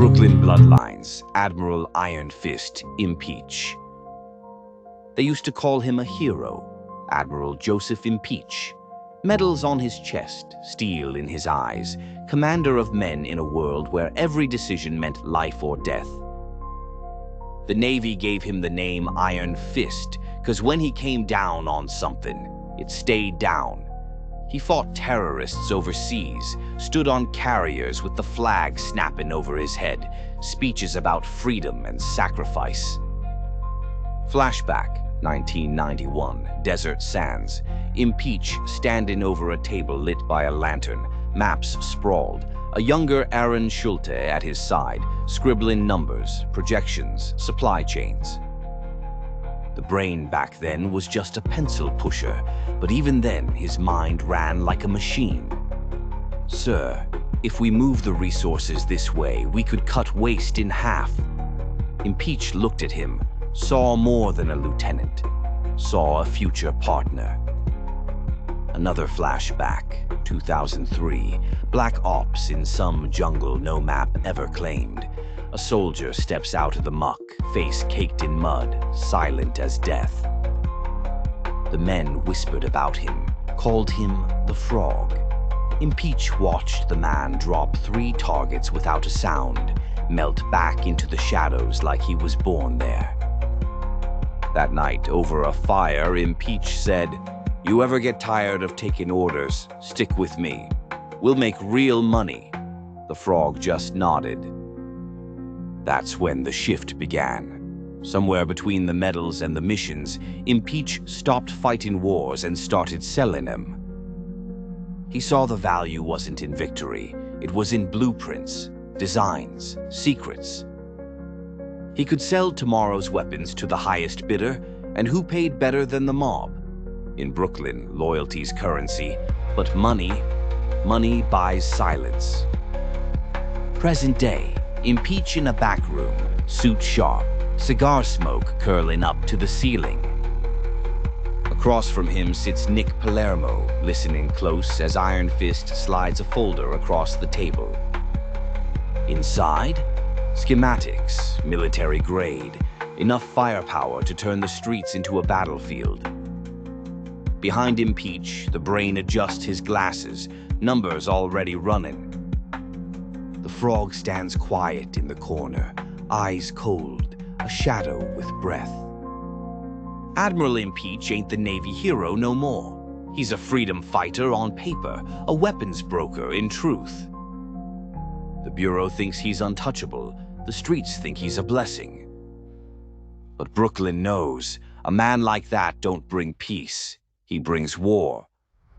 Brooklyn bloodlines, Admiral Iron Fist, impeach. They used to call him a hero, Admiral Joseph Impeach. Medals on his chest, steel in his eyes, commander of men in a world where every decision meant life or death. The Navy gave him the name Iron Fist, because when he came down on something, it stayed down. He fought terrorists overseas, stood on carriers with the flag snapping over his head, speeches about freedom and sacrifice. Flashback, 1991, desert sands. Impeach standing over a table lit by a lantern, maps sprawled. A younger Aaron Schulte at his side, scribbling numbers, projections, supply chains. The brain back then was just a pencil pusher, but even then his mind ran like a machine. Sir, if we move the resources this way, we could cut waste in half. Impeach looked at him, saw more than a lieutenant, saw a future partner. Another flashback, 2003, Black Ops in some jungle no map ever claimed. A soldier steps out of the muck, face caked in mud, silent as death. The men whispered about him, called him the Frog. Impeach watched the man drop 3 targets without a sound, melt back into the shadows like he was born there. That night, over a fire, Impeach said, "You ever get tired of taking orders, stick with me. We'll make real money." The Frog just nodded. That's when the shift began. Somewhere between the medals and the missions, Impeach stopped fighting wars and started selling them. He saw the value wasn't in victory, it was in blueprints, designs, secrets. He could sell tomorrow's weapons to the highest bidder, and who paid better than the mob? In Brooklyn, loyalty's currency, but money buys silence. Present day, Impeach in a back room, suit sharp, cigar smoke curling up to the ceiling. Across from him sits Nick Palermo, listening close as Iron Fist slides a folder across the table. Inside, schematics, military grade, enough firepower to turn the streets into a battlefield. Behind Impeach, the brain adjusts his glasses, numbers already running. The Frog stands quiet in the corner, eyes cold, a shadow with breath. Admiral Impeach ain't the Navy hero no more. He's a freedom fighter on paper, a weapons broker in truth. The Bureau thinks he's untouchable, the streets think he's a blessing. But Brooklyn knows, a man like that don't bring peace, he brings war.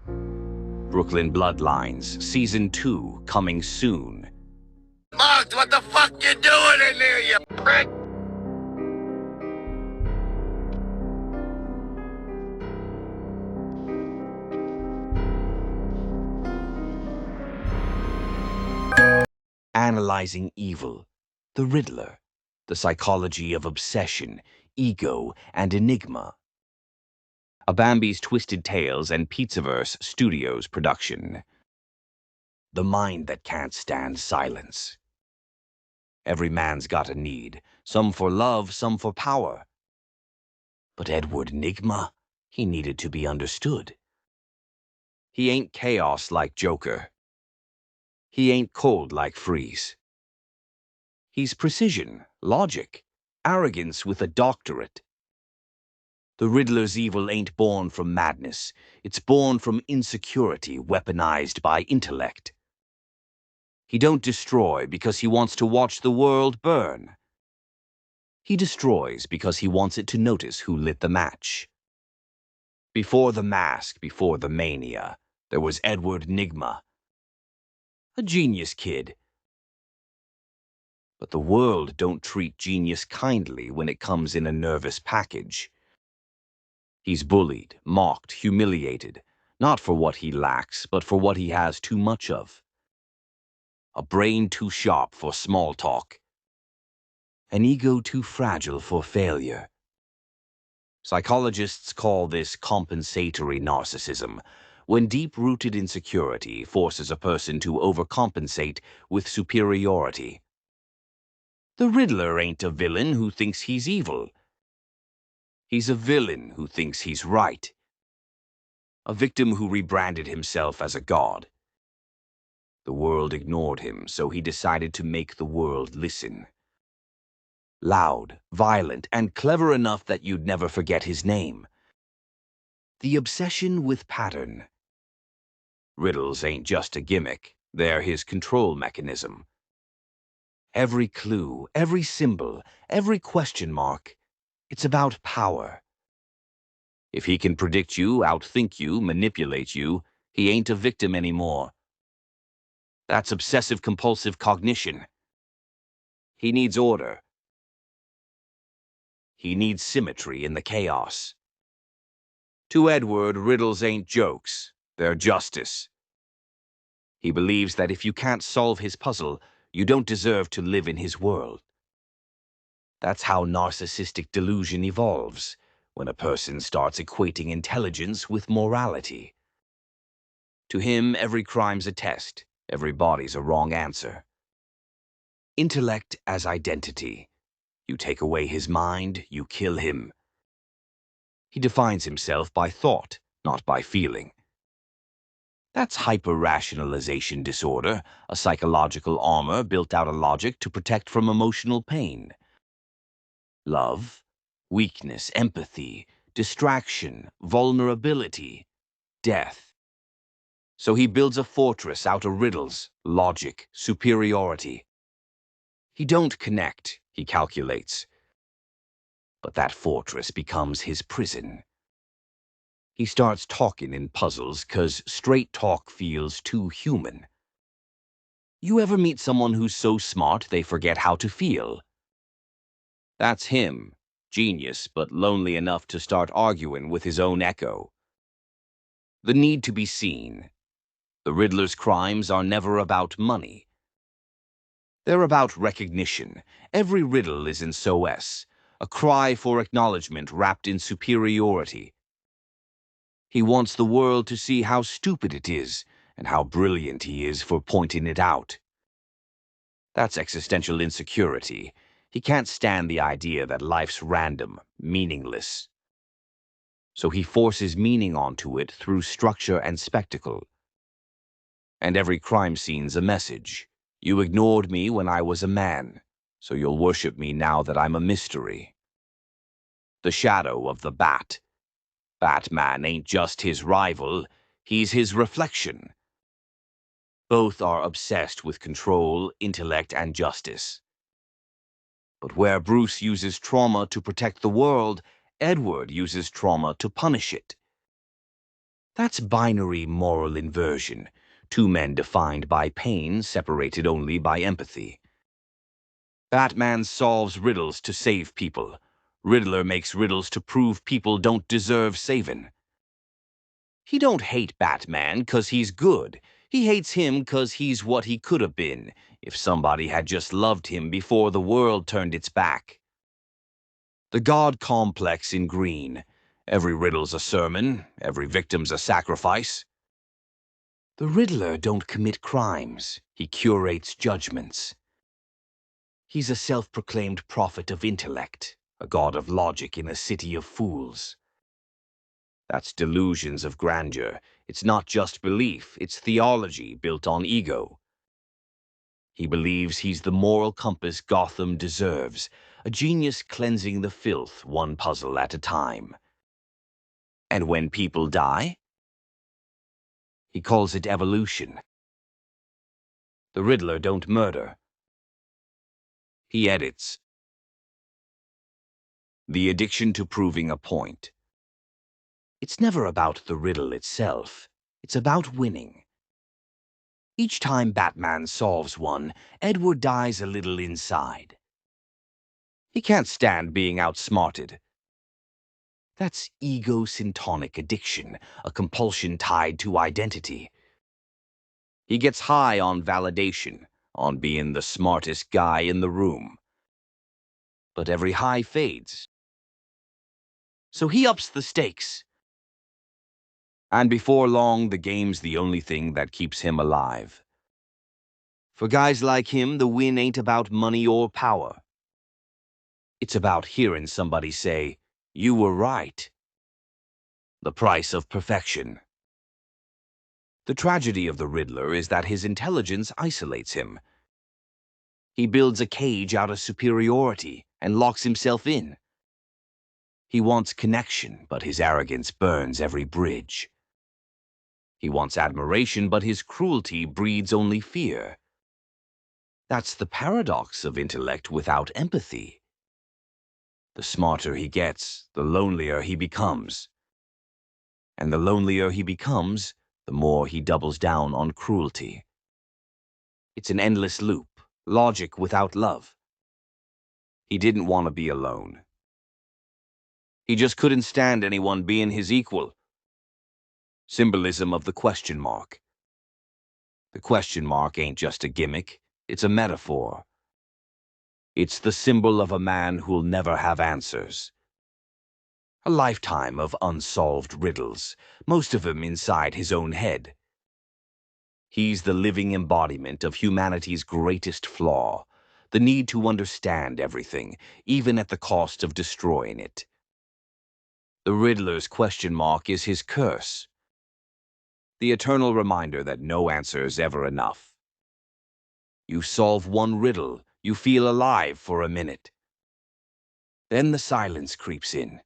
Brooklyn Bloodlines, Season 2, coming soon. Mugs, what the fuck you doing in there, you prick? Analyzing evil, the Riddler, the psychology of obsession, ego, and enigma. A Bambi's Twisted Tales and Pizzaverse Studios production. The mind that can't stand silence. Every man's got a need, some for love, some for power. But Edward Nygma, he needed to be understood. He ain't chaos like Joker. He ain't cold like Freeze. He's precision, logic, arrogance with a doctorate. The Riddler's evil ain't born from madness. It's born from insecurity weaponized by intellect. He don't destroy because he wants to watch the world burn. He destroys because he wants it to notice who lit the match. Before the mask, before the mania, there was Edward Nygma. A genius kid. But the world don't treat genius kindly when it comes in a nervous package. He's bullied, mocked, humiliated, not for what he lacks, but for what he has too much of. A brain too sharp for small talk. An ego too fragile for failure. Psychologists call this compensatory narcissism, when deep-rooted insecurity forces a person to overcompensate with superiority. The Riddler ain't a villain who thinks he's evil. He's a villain who thinks he's right. A victim who rebranded himself as a god. The world ignored him, so he decided to make the world listen. Loud, violent, and clever enough that you'd never forget his name. The obsession with pattern. Riddles ain't just a gimmick, they're his control mechanism. Every clue, every symbol, every question mark, it's about power. If he can predict you, outthink you, manipulate you, he ain't a victim anymore. That's obsessive-compulsive cognition. He needs order. He needs symmetry in the chaos. To Edward, riddles ain't jokes, they're justice. He believes that if you can't solve his puzzle, you don't deserve to live in his world. That's how narcissistic delusion evolves, when a person starts equating intelligence with morality. To him, every crime's a test, every body's a wrong answer. Intellect as identity. You take away his mind, you kill him. He defines himself by thought, not by feeling. That's hyper-rationalization disorder, a psychological armor built out of logic to protect from emotional pain. Love, weakness, empathy, distraction, vulnerability, death. So he builds a fortress out of riddles, logic, superiority. He don't connect, he calculates. But that fortress becomes his prison. He starts talking in puzzles 'cause straight talk feels too human. You ever meet someone who's so smart they forget how to feel? That's him, genius but lonely enough to start arguing with his own echo. The need to be seen. The Riddler's crimes are never about money. They're about recognition. Every riddle is an SOS, a cry for acknowledgment wrapped in superiority. He wants the world to see how stupid it is and how brilliant he is for pointing it out. That's existential insecurity. He can't stand the idea that life's random, meaningless. So he forces meaning onto it through structure and spectacle. And every crime scene's a message. You ignored me when I was a man, so you'll worship me now that I'm a mystery. The shadow of the bat. Batman ain't just his rival, he's his reflection. Both are obsessed with control, intellect, and justice. But where Bruce uses trauma to protect the world, Edward uses trauma to punish it. That's binary moral inversion, two men defined by pain, separated only by empathy. Batman solves riddles to save people. Riddler makes riddles to prove people don't deserve saving. He don't hate Batman 'cause he's good. He hates him 'cause he's what he could have been if somebody had just loved him before the world turned its back. The God complex in green. Every riddle's a sermon, every victim's a sacrifice. The Riddler don't commit crimes, he curates judgments. He's a self-proclaimed prophet of intellect, a god of logic in a city of fools. That's delusions of grandeur. It's not just belief, it's theology built on ego. He believes he's the moral compass Gotham deserves, a genius cleansing the filth one puzzle at a time. And when people die, he calls it evolution. The Riddler don't murder. He edits. The addiction to proving a point. It's never about the riddle itself. It's about winning. Each time Batman solves one, Edward dies a little inside. He can't stand being outsmarted. That's ego-syntonic addiction, a compulsion tied to identity. He gets high on validation, on being the smartest guy in the room. But every high fades. So he ups the stakes. And before long, the game's the only thing that keeps him alive. For guys like him, the win ain't about money or power. It's about hearing somebody say, "You were right." The price of perfection. The tragedy of the Riddler is that his intelligence isolates him. He builds a cage out of superiority and locks himself in. He wants connection, but his arrogance burns every bridge. He wants admiration, but his cruelty breeds only fear. That's the paradox of intellect without empathy. The smarter he gets, the lonelier he becomes. And the lonelier he becomes, the more he doubles down on cruelty. It's an endless loop, logic without love. He didn't want to be alone. He just couldn't stand anyone being his equal. Symbolism of the question mark. The question mark ain't just a gimmick, it's a metaphor. It's the symbol of a man who'll never have answers. A lifetime of unsolved riddles, most of them inside his own head. He's the living embodiment of humanity's greatest flaw, the need to understand everything, even at the cost of destroying it. The Riddler's question mark is his curse, the eternal reminder that no answer is ever enough. You solve one riddle, you feel alive for a minute. Then the silence creeps in,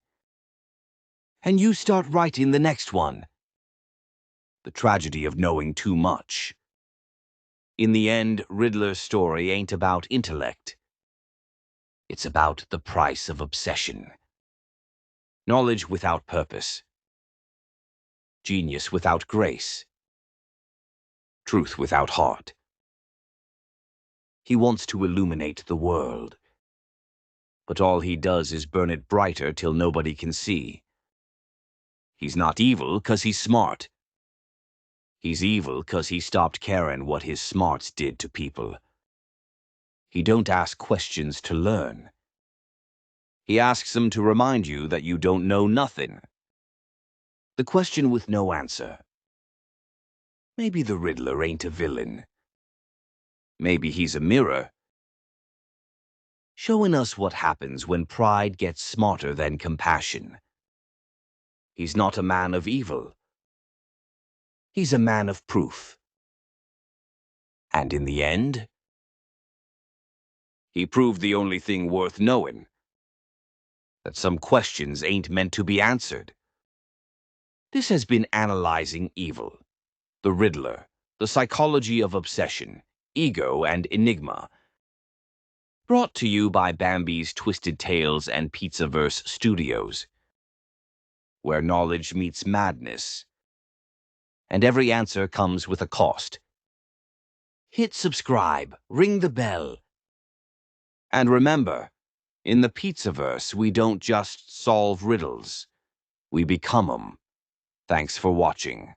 and you start writing the next one. The tragedy of knowing too much. In the end, Riddler's story ain't about intellect. It's about the price of obsession. Knowledge without purpose. Genius without grace. Truth without heart. He wants to illuminate the world, but all he does is burn it brighter till nobody can see. He's not evil 'cause he's smart. He's evil 'cause he stopped caring what his smarts did to people. He don't ask questions to learn. He asks them to remind you that you don't know nothing. The question with no answer. Maybe the Riddler ain't a villain. Maybe he's a mirror, showing us what happens when pride gets smarter than compassion. He's not a man of evil. He's a man of proof. And in the end, he proved the only thing worth knowing, that some questions ain't meant to be answered. This has been Analyzing Evil, the Riddler, the Psychology of Obsession, Ego and Enigma. Brought to you by Bambi's Twisted Tales and Pizzaverse Studios, where knowledge meets madness, and every answer comes with a cost. Hit subscribe, ring the bell. And remember, in the Pizzaverse, we don't just solve riddles, we become them. Thanks for watching.